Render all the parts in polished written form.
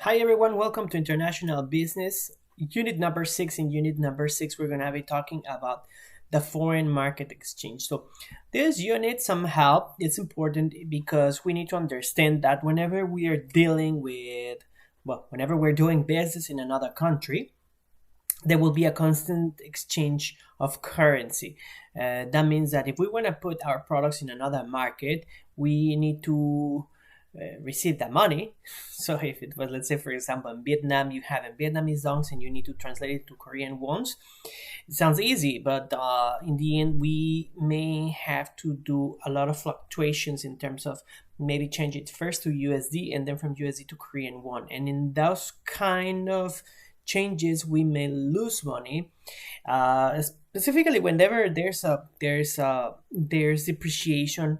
Hi everyone, welcome to International Business. Unit number 6. In unit number 6, we're going to be talking about the foreign market exchange. So, this unit somehow it's important because we need to understand that whenever we are dealing with, whenever we're doing business in another country, there will be a constant exchange of currency. That means that if we want to put our products in another market, we need to receive that money. So if it was, let's say, for example, in Vietnam, you have in Vietnamese dongs and you need to translate it to Korean wons. It sounds easy, but in the end, we may have to do a lot of fluctuations in terms of maybe change it first to USD and then from USD to Korean won. And in those kind of changes, we may lose money. Specifically, whenever there's depreciation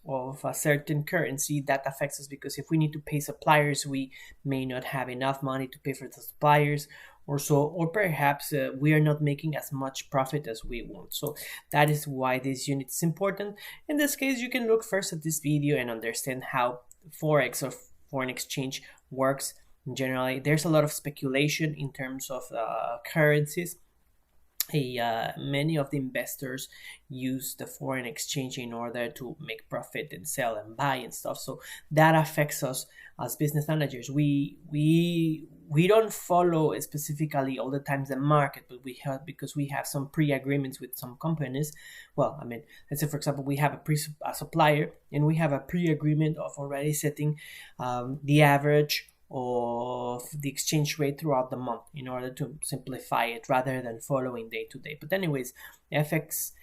of a certain currency, that affects us because if we need to pay suppliers, we may not have enough money to pay for the suppliers, or so, or perhaps we are not making as much profit as we want. So that is why this unit is important. In this case, you can look first at this video and understand how forex or foreign exchange works. Generally, there's a lot of speculation in terms of currencies. Many of the investors use the foreign exchange in order to make profit and sell and buy and stuff. So that affects us as business managers. We don't follow specifically all the times the market, but we have because we have some pre-agreements with some companies. Well, I mean, let's say for example, we have a supplier and we have a pre-agreement of already setting the average of the exchange rate throughout the month in order to simplify it rather than following day to day. But anyways, FX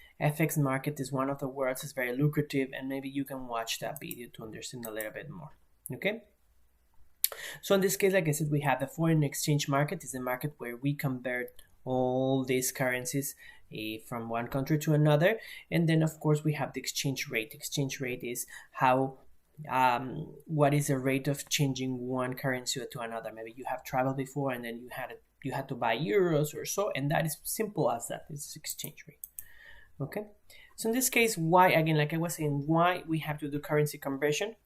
market is one of the words. It's very lucrative, and maybe you can watch that video to understand a little bit more. Okay. So in this case, like I said, we have the foreign exchange market. Is a market where we convert all these currencies from one country to another, and then of course we have the exchange rate. Exchange rate is how what is the rate of changing one currency to another. Maybe you have traveled before and then you had to buy euros or so, and that is simple as that. It's exchange rate. Okay. So in this case, why, again, like I was saying, why we have to do currency conversion?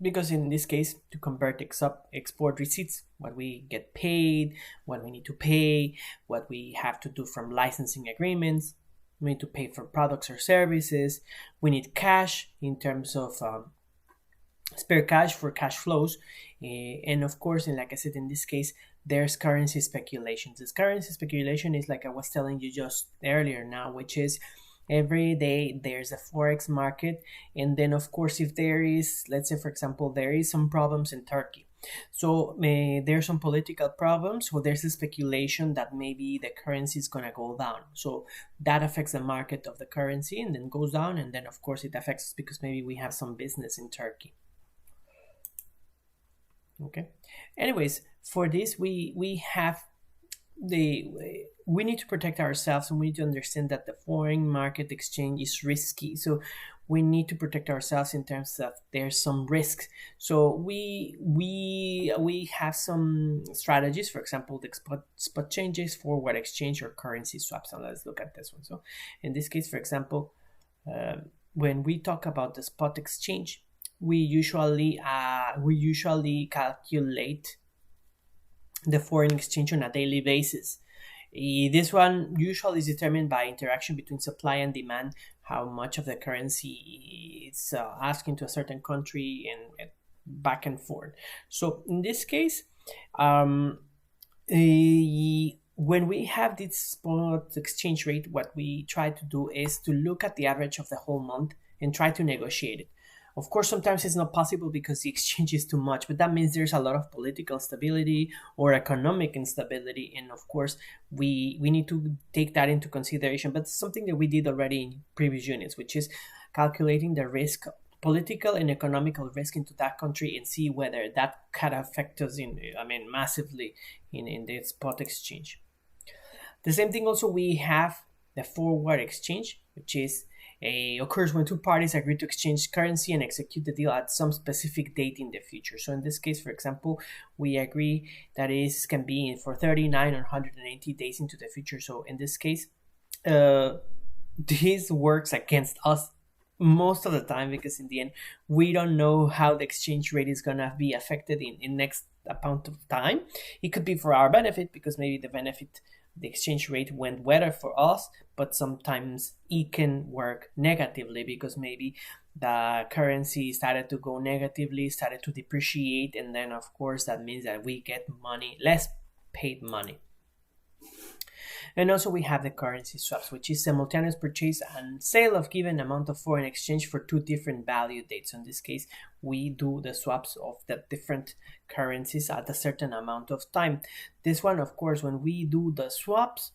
Because in this case, to convert export receipts, what we get paid, what we need to pay, what we have to do from licensing agreements, we need to pay for products or services, we need cash in terms of spare cash for cash flows, and of course, and like I said, in this case, there's currency speculations. This currency speculation is like I was telling you just earlier now, which is every day there's a forex market, and then of course, if there is, let's say for example, there is some problems in Turkey, so there's some political problems, so there's a speculation that maybe the currency is gonna go down, so that affects the market of the currency and then goes down, and then of course it affects us because maybe we have some business in Turkey. Okay. Anyways, for this, we have the we need to protect ourselves, and we need to understand that the foreign market exchange is risky. So we need to protect ourselves in terms of there's some risks. So we have some strategies. For example, the spot changes, forward exchange, or currency swaps. And let's look at this one. So in this case, for example, when we talk about the spot exchange, we usually calculate the foreign exchange on a daily basis. This one usually is determined by interaction between supply and demand, how much of the currency is asking to a certain country, and back and forth. So in this case, when we have this spot exchange rate, what we try to do is to look at the average of the whole month and try to negotiate it. Of course, sometimes it's not possible because the exchange is too much, but that means there's a lot of political stability or economic instability. And of course, we need to take that into consideration. But it's something that we did already in previous units, which is calculating the risk, political and economical risk into that country, and see whether that can affect us massively in the spot exchange. The same thing also we have the forward exchange, which is occurs when two parties agree to exchange currency and execute the deal at some specific date in the future. So in this case, for example, we agree that it can be for 39 or 180 days into the future. So in this case, this works against us most of the time, because in the end we don't know how the exchange rate is going to be affected in next amount of time. It could be for our benefit, because maybe the exchange rate went better for us, but sometimes it can work negatively, because maybe the currency started to go negatively, started to depreciate, and then of course that means that we get money, less paid money. And also we have the currency swaps, which is simultaneous purchase and sale of given amount of foreign exchange for two different value dates. So in this case, we do the swaps of the different currencies at a certain amount of time. This one, of course, when we do the swaps,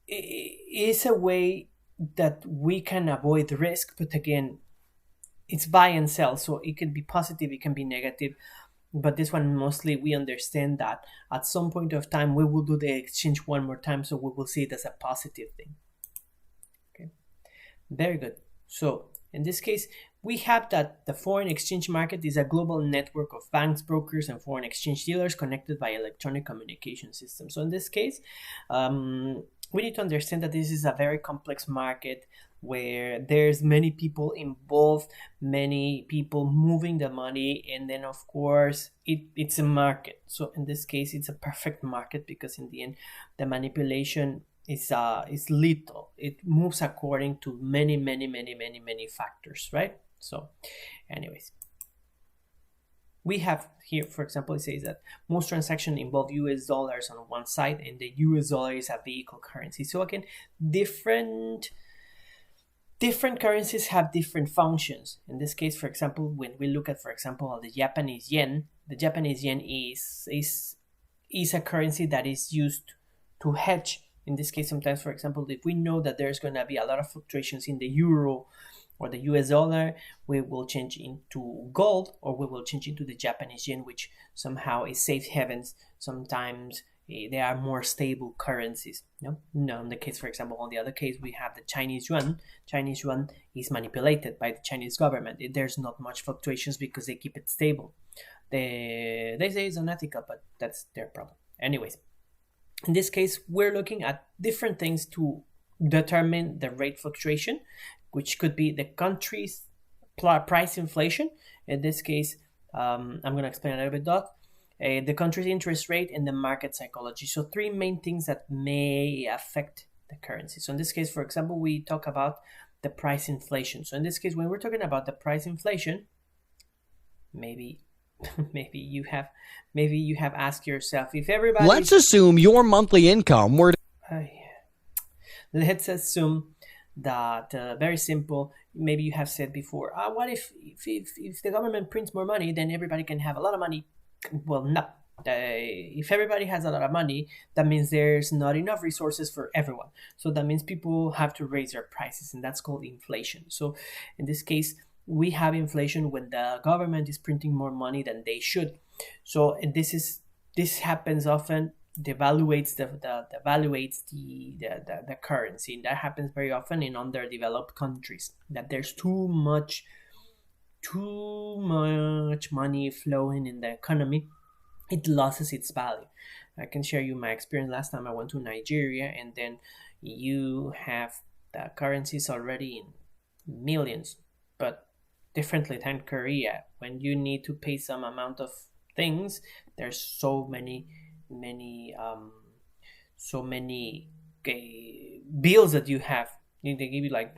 it's a way that we can avoid risk, but again, it's buy and sell, so it can be positive, it can be negative. But this one, mostly we understand that at some point of time we will do the exchange one more time, so we will see it as a positive thing. Okay, very good. So in this case, we have that the foreign exchange market is a global network of banks, brokers, and foreign exchange dealers connected by electronic communication systems. So in this case, we need to understand that this is a very complex market where there's many people involved, many people moving the money, and then of course it's a market. So in this case, it's a perfect market, because in the end the manipulation is little. It moves according to many factors, right? So anyways, we have here, for example, it says that most transactions involve US dollars on one side, and the US dollar is a vehicle currency. So again, different currencies have different functions. In this case, for example, when we look at, for example, the Japanese yen is a currency that is used to hedge. In this case, sometimes, for example, if we know that there's going to be a lot of fluctuations in the euro or the US dollar, we will change into gold, or we will change into the Japanese yen, which somehow is safe havens. Sometimes they are more stable currencies. No, in the case, for example, on the other case, we have the Chinese yuan. Chinese yuan is manipulated by the Chinese government. There's not much fluctuations because they keep it stable. They say it's unethical, but that's their problem. Anyways, in this case, we're looking at different things to determine the rate fluctuation, which could be the country's price inflation. In this case, I'm going to explain a little bit that. The country's interest rate, and the market psychology. So three main things that may affect the currency. So in this case, for example, we talk about the price inflation. So in this case, when we're talking about the price inflation, maybe you have asked yourself, if everybody, let's assume your monthly income were let's assume that very simple, maybe you have said before, what if the government prints more money, then everybody can have a lot of money? Well, no. If everybody has a lot of money, that means there's not enough resources for everyone. So that means people have to raise their prices, and that's called inflation. So in this case, we have inflation when the government is printing more money than they should. So this happens often, devaluates the currency. And that happens very often in underdeveloped countries, that there's too much money flowing in the economy. It loses its value. I can share you my experience last time I went to Nigeria, and then you have the currencies already in millions, but differently than Korea, when you need to pay some amount of things, there's so many bills that you have. They give you like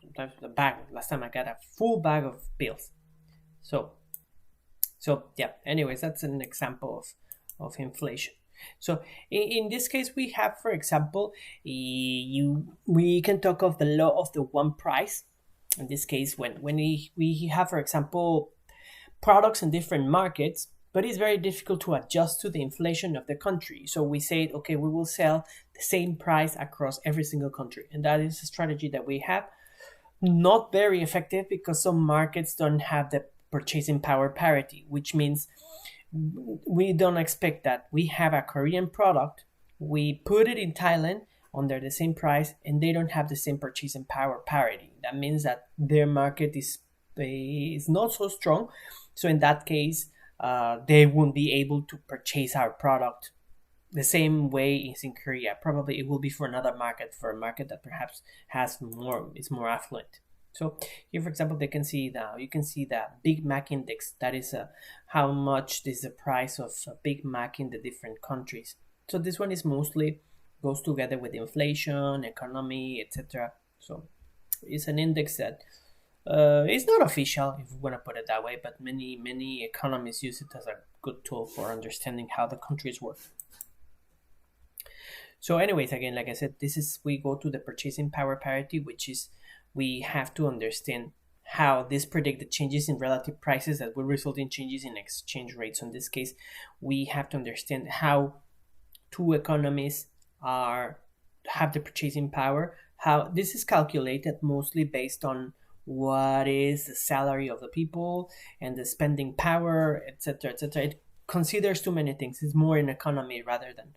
sometimes the bag. Last time I got a full bag of bills. So yeah. Anyways, that's an example of inflation. So in this case, we have, for example, we can talk of the law of the one price. In this case, when we have, for example, products in different markets, but it's very difficult to adjust to the inflation of the country. So we say, okay, we will sell the same price across every single country. And that is a strategy that we have. Not very effective, because some markets don't have the purchasing power parity, which means we don't expect that. We have a Korean product, we put it in Thailand under the same price, and they don't have the same purchasing power parity. That means that their market is not so strong. So in that case, they won't be able to purchase our product the same way is in Korea. Probably it will be for another market, for a market that perhaps has more, is more affluent. So here, for example, you can see the Big Mac index. That is how much is the price of a Big Mac in the different countries. So this one is mostly goes together with inflation, economy, etc. So it's an index that it's not official, if we want to put it that way, but many economists use it as a good tool for understanding how the countries work. So, anyways, again, like I said, this is we go to the purchasing power parity, which is we have to understand how this predict the changes in relative prices that will result in changes in exchange rates. So in this case, we have to understand how two economies are have the purchasing power. How this is calculated mostly based on what is the salary of the people and the spending power, etc., etc. It considers too many things. It's more an economy rather than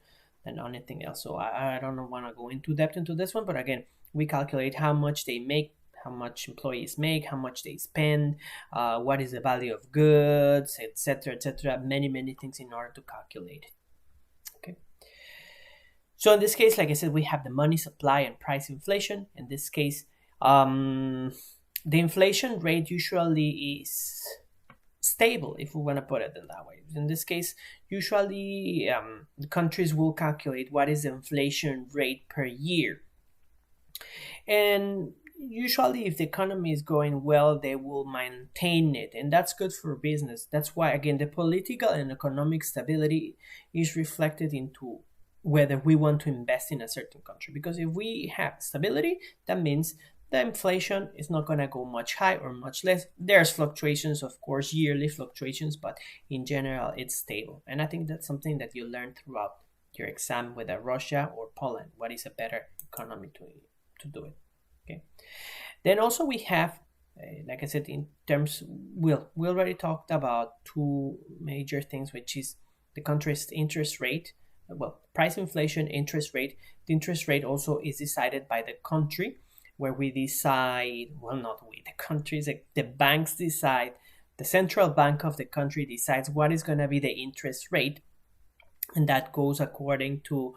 anything else. So I don't want to go into depth into this one, but again, we calculate how much they make, how much employees make, how much they spend, what is the value of goods, etc., etc. Many things in order to calculate it. Okay. So in this case, like I said, we have the money supply and price inflation. In this case, the inflation rate usually is stable, if we want to put it in that way. In this case, usually the countries will calculate what is the inflation rate per year. And usually if the economy is going well, they will maintain it, and that's good for business. That's why, again, the political and economic stability is reflected into whether we want to invest in a certain country. Because if we have stability, that means the inflation is not going to go much high or much less. There's fluctuations, of course, yearly fluctuations, but in general, it's stable. And I think that's something that you learn throughout your exam, whether Russia or Poland. What is a better economy to do it? Okay. Then also we have, like I said, in terms, we already talked about two major things, which is the country's interest rate. Well, price inflation, interest rate. The interest rate also is decided by the country, where we decide, well, not we, the countries, the banks decide, the central bank of the country decides what is going to be the interest rate. And that goes according to,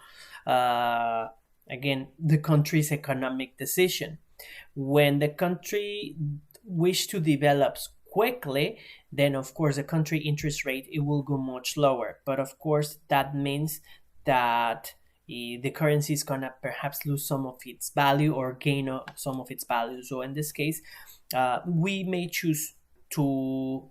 again, the country's economic decision. When the country wish to develop quickly, then of course the country interest rate, it will go much lower. But of course that means that the currency is gonna perhaps lose some of its value or gain some of its value. So in this case, we may choose to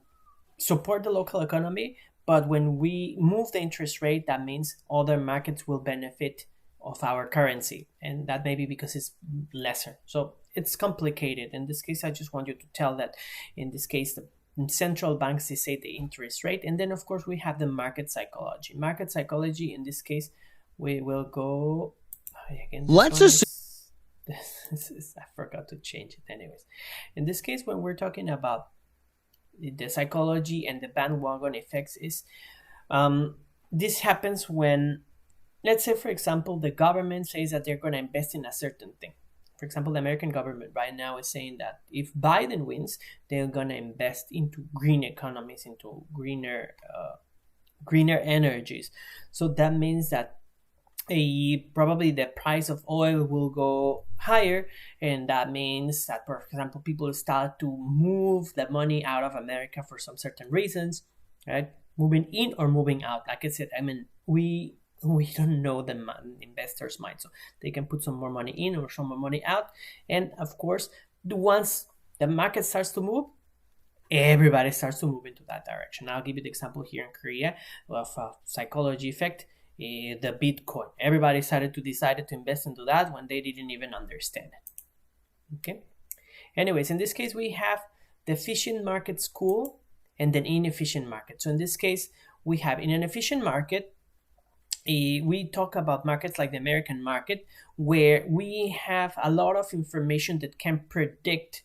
support the local economy, but when we move the interest rate, that means other markets will benefit of our currency, and that may be because it's lesser. So it's complicated. In this case, I just want you to tell that in this case, the central banks decide the interest rate, and then of course we have the market psychology. Market psychology, in this case, we will go again. Let's assume. I forgot to change it. Anyways, in this case, when we're talking about the psychology and the bandwagon effects, is this happens when, let's say, for example, the government says that they're going to invest in a certain thing. For example, the American government right now is saying that if Biden wins, they're going to invest into green economies, into greener energies. So that means that probably the price of oil will go higher, and that means that, for example, people start to move the money out of America for some certain reasons, right? Moving in or moving out. Like I said, I mean, we don't know the investors' mind, so they can put some more money in or some more money out. And of course, once the market starts to move, everybody starts to move into that direction. I'll give you the example here in Korea of a psychology effect. The Bitcoin. Everybody decided to invest into that when they didn't even understand it. Okay. Anyways, in this case, we have the efficient market school and an inefficient market. So in this case, we have, in an efficient market, we talk about markets like the American market, where we have a lot of information that can predict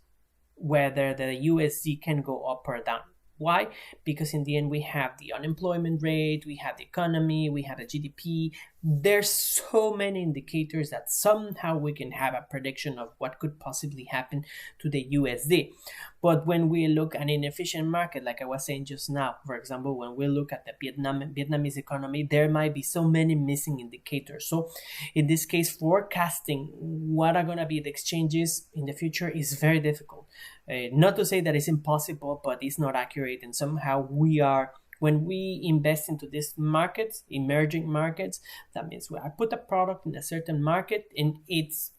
whether the USD can go up or down. Why? Because in the end, we have the unemployment rate, we have the economy, we have the GDP, there's so many indicators that somehow we can have a prediction of what could possibly happen to the USD. But when we look at an inefficient market, like I was saying just now, for example, when we look at the Vietnamese economy, there might be so many missing indicators. So in this case, forecasting what are going to be the exchanges in the future is very difficult. Not to say that it's impossible, but it's not accurate. And somehow when we invest into these markets, emerging markets, that means I put a product in a certain market and it's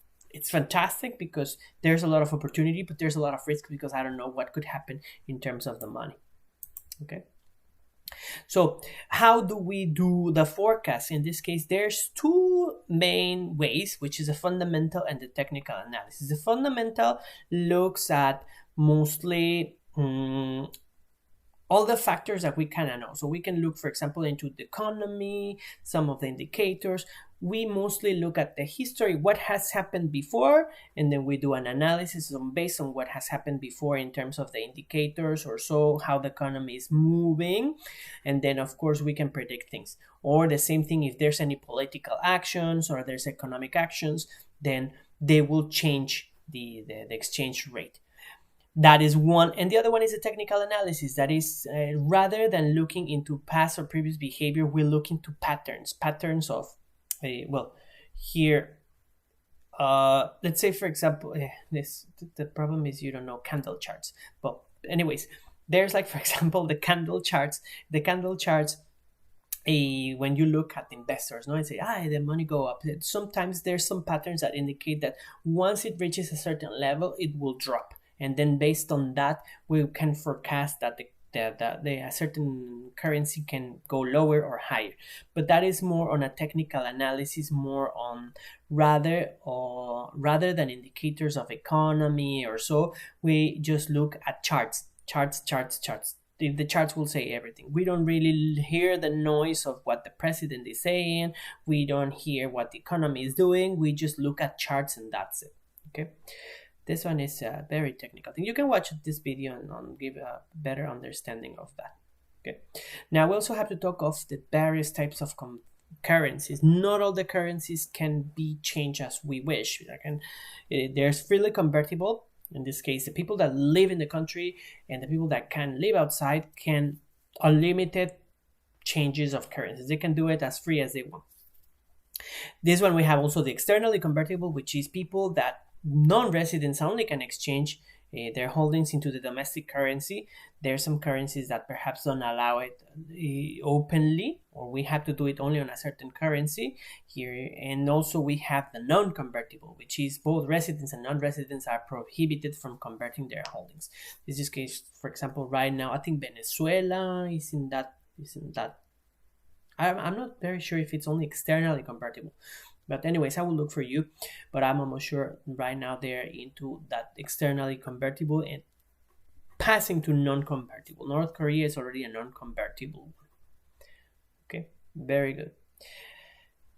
fantastic because there's a lot of opportunity, but there's a lot of risk because I don't know what could happen in terms of the money. Okay. So how do we do the forecast? In this case, there's two main ways, which is the fundamental and the technical analysis. The fundamental looks at mostly all the factors that we kind of know. So we can look, for example, into the economy, some of the indicators. We mostly look at the history, what has happened before, and then we do an analysis based on what has happened before in terms of the indicators or so, how the economy is moving. And then, of course, we can predict things. Or the same thing, if there's any political actions or there's economic actions, then they will change the exchange rate. That is one. And the other one is a technical analysis. That is, rather than looking into past or previous behavior, we look into patterns of, here, let's say, for example, the problem is you don't know candle charts. But anyways, there's like, for example, the candle charts. When you look at investors, and say, the money go up. Sometimes there's some patterns that indicate that once it reaches a certain level, it will drop. And then based on that, we can forecast that a certain currency can go lower or higher. But that is more on a technical analysis, more on rather than indicators of economy or so. We just look at charts. The charts will say everything. We don't really hear the noise of what the president is saying. We don't hear what the economy is doing. We just look at charts and that's it. Okay. This one is a very technical thing. You can watch this video and give a better understanding of that. Okay. Now we also have to talk of the various types of currencies. Not all the currencies can be changed as we wish. There's freely convertible. In this case, the people that live in the country and the people that can live outside can unlimited changes of currencies. They can do it as free as they want. This one we have also the externally convertible, which is people that non-residents only can exchange their holdings into the domestic currency. There are some currencies that perhaps don't allow it openly, or we have to do it only on a certain currency here. And also we have the non-convertible, which is both residents and non-residents are prohibited from converting their holdings. This is case, for example, right now, I think Venezuela is in that. I'm not very sure if it's only externally convertible. But anyways, I will look for you, but I'm almost sure right now they're into that externally convertible and passing to non-convertible. North Korea is already a non-convertible one. Okay, very good.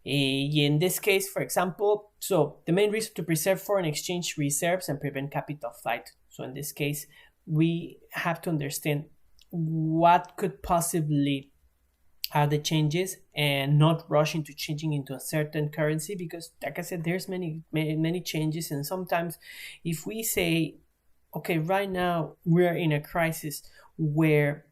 In this case, for example, so the main reason to preserve foreign exchange reserves and prevent capital flight. So in this case, we have to understand what could possibly are the changes and not rush into changing into a certain currency, because like I said, there's many changes. And sometimes if we say, okay, right now we're in a crisis where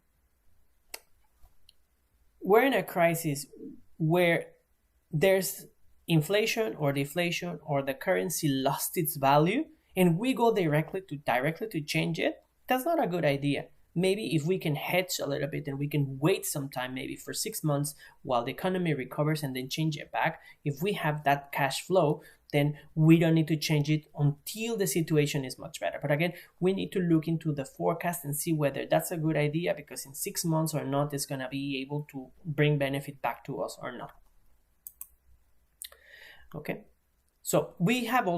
there's inflation or deflation or the currency lost its value and we go directly to change it, that's not a good idea. Maybe if we can hedge a little bit and we can wait some time, maybe for 6 months while the economy recovers and then change it back, if we have that cash flow, then we don't need to change it until the situation is much better. But again, we need to look into the forecast and see whether that's a good idea, because in 6 months or not, it's going to be able to bring benefit back to us or not. Okay. So we have to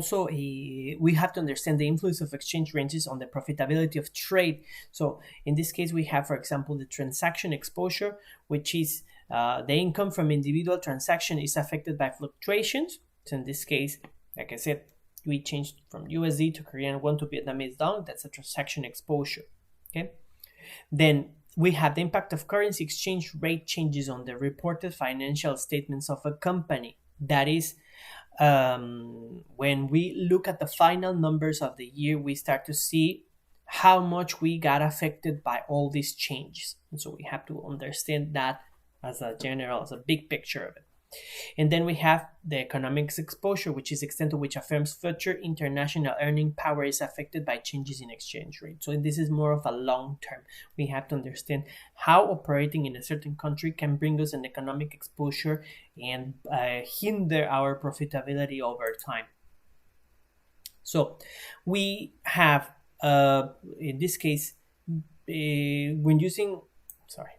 understand the influence of exchange ranges on the profitability of trade. So in this case, we have, for example, the transaction exposure, which is the income from individual transaction is affected by fluctuations. So in this case, like I said, we changed from USD to Korean won to Vietnamese dong. That's a transaction exposure. Okay. Then we have the impact of currency exchange rate changes on the reported financial statements of a company. That is, when we look at the final numbers of the year, we start to see how much we got affected by all these changes. And so we have to understand that as as a big picture of it. And then we have the economics exposure, which is the extent to which a firm's future international earning power is affected by changes in exchange rate. So this is more of a long term. We have to understand how operating in a certain country can bring us an economic exposure and hinder our profitability over time. So we have, in this case, when using, sorry,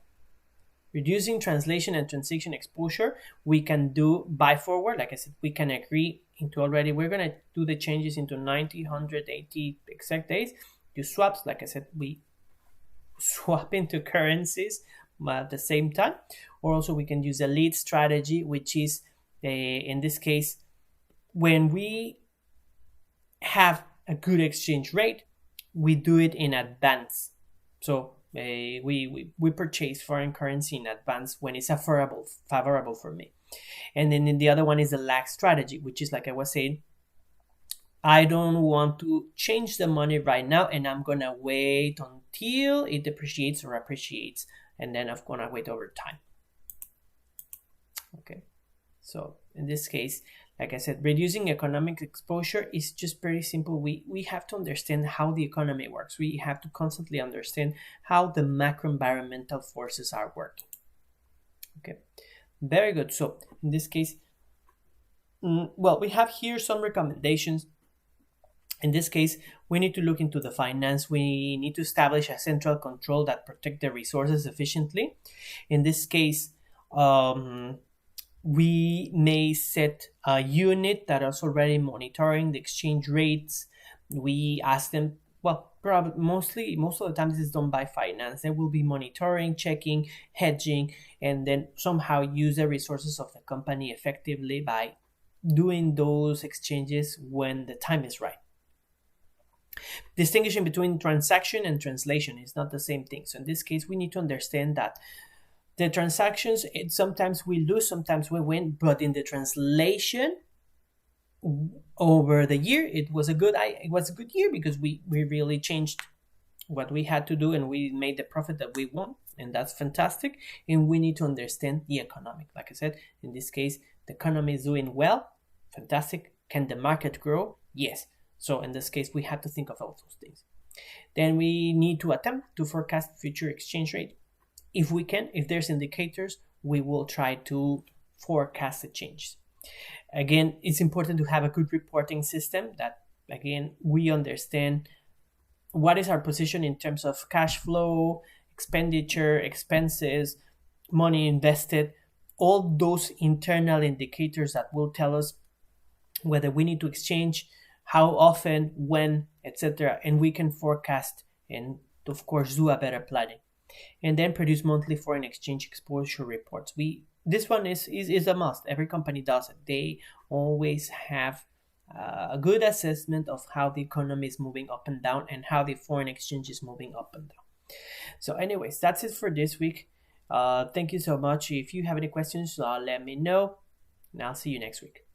reducing translation and transaction exposure, we can do buy forward. Like I said, we can agree into already, we're going to do the changes into 90, 180 exact days. Do swaps, like I said, we swap into currencies at the same time. Or also we can use a lead strategy, which is, in this case, when we have a good exchange rate, we do it in advance. So we purchase foreign currency in advance when it's favorable for me. And then the other one is the lag strategy, which is, like I was saying, I don't want to change the money right now, and I'm gonna wait until it depreciates or appreciates, and then I'm gonna wait over time. Okay, so in this case, like I said, reducing economic exposure is just very simple. We have to understand how the economy works. We have to constantly understand how the macro environmental forces are working. Okay, very good. So in this case, well, we have here some recommendations. In this case, we need to look into the finance. We need to establish a central control that protect the resources efficiently. In this case, we may set a unit that is already monitoring the exchange rates. We ask them, well, probably most of the time this is done by finance. They will be monitoring, checking, hedging, and then somehow use the resources of the company effectively by doing those exchanges when the time is right. Distinguishing between transaction and translation is not the same thing. So in this case, we need to understand that the transactions, sometimes we lose, sometimes we win, but in the translation over the year, it was a good year because we really changed what we had to do and we made the profit that we want, and that's fantastic. And we need to understand the economic. Like I said, in this case, the economy is doing well, fantastic. Can the market grow? Yes. So in this case, we have to think of all those things. Then we need to attempt to forecast future exchange rate. If we can, if there's indicators, we will try to forecast the changes. Again, it's important to have a good reporting system that, again, we understand what is our position in terms of cash flow, expenditure, expenses, money invested, all those internal indicators that will tell us whether we need to exchange, how often, when, etc. And we can forecast and, of course, do a better planning. And then produce monthly foreign exchange exposure reports. This one is a must. Every company does it. They always have a good assessment of how the economy is moving up and down and how the foreign exchange is moving up and down. So anyways, that's it for this week. Thank you so much. If you have any questions, let me know, and I'll see you next week.